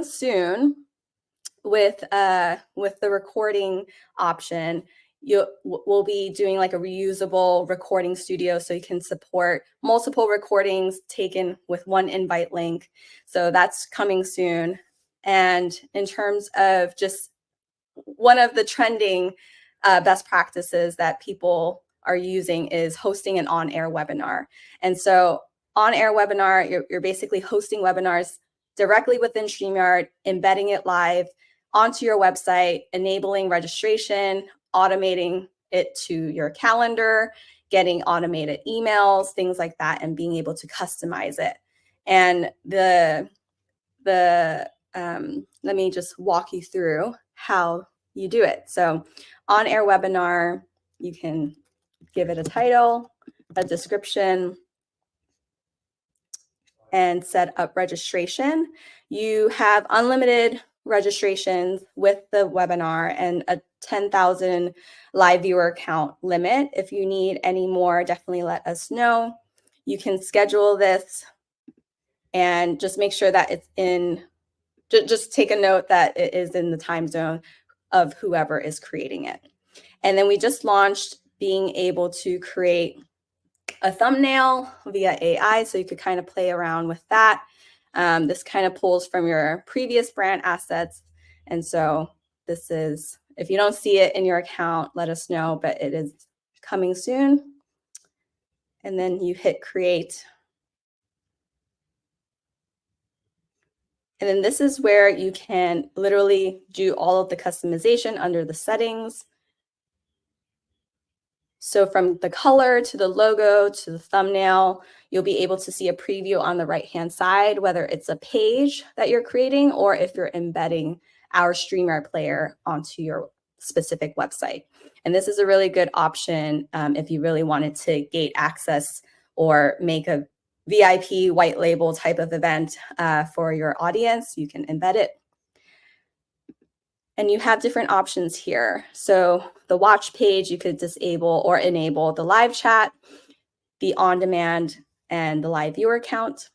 coming soon with the recording option, we'll be doing like a reusable recording studio, so you can support multiple recordings taken with one invite link. So that's coming soon. And in terms of just one of the trending best practices that people are using is hosting an on-air webinar. And so on-air webinar, you're basically hosting webinars directly within StreamYard, embedding it live onto your website, enabling registration, automating it to your calendar, getting automated emails, things like that, and being able to customize it. And let me just walk you through how you do it. So on-air webinar, you can give it a title, a description, and set up registration. You have unlimited registrations with the webinar and a 10,000 live viewer count limit. If you need any more, definitely let us know. You can schedule this and just make sure that it's in, just take a note that it is in the time zone of whoever is creating it. And then we just launched being able to create a thumbnail via AI, so you could kind of play around with that. This kind of pulls from your previous brand assets. And so this is, if you don't see it in your account, let us know, but it is coming soon. And then you hit create. And then this is where you can literally do all of the customization under the settings. So from the color to the logo to the thumbnail, you'll be able to see a preview on the right-hand side, whether it's a page that you're creating or if you're embedding our StreamYard player onto your specific website. And this is a really good option if you really wanted to gate access or make a VIP white label type of event for your audience. You can embed it. And you have different options here. So the watch page, you could disable or enable the live chat, the on-demand, and the live viewer count.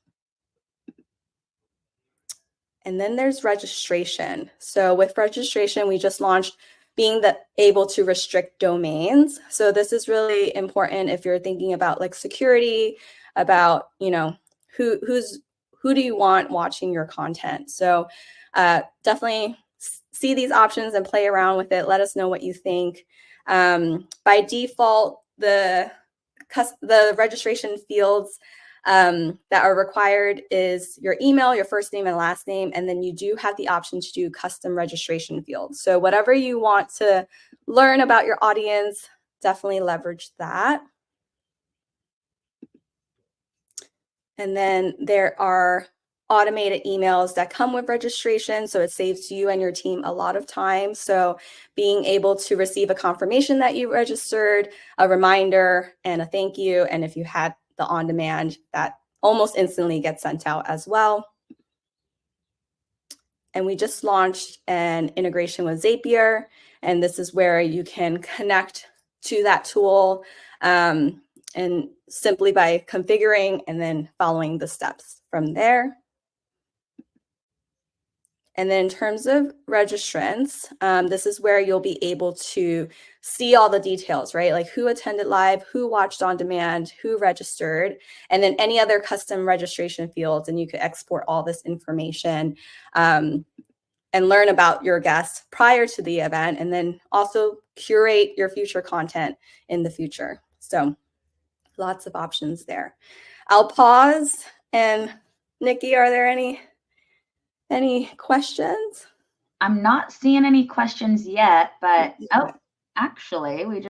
And then there's registration. So with registration, we just launched being able to restrict domains. So this is really important if you're thinking about like security, about, you know, who do you want watching your content. So definitely see these options and play around with it. Let us know what you think. By default, the registration fields that are required is your email, your first name and last name, and then you do have the option to do custom registration fields. So whatever you want to learn about your audience, definitely leverage that. And then there are automated emails that come with registration, so it saves you and your team a lot of time. So being able to receive a confirmation that you registered, a reminder, and a thank you, and if you had the on-demand, that almost instantly gets sent out as well. And we just launched an integration with Zapier, and this is where you can connect to that tool and simply by configuring and then following the steps from there. And then in terms of registrants, this is where you'll be able to see all the details, right? Like who attended live, who watched on demand, who registered, and then any other custom registration fields. And you could export all this information and learn about your guests prior to the event, and then also curate your future content in the future. So lots of options there. I'll pause. And Nikki, are there any questions? I'm not seeing any questions yet, but oh, actually, we just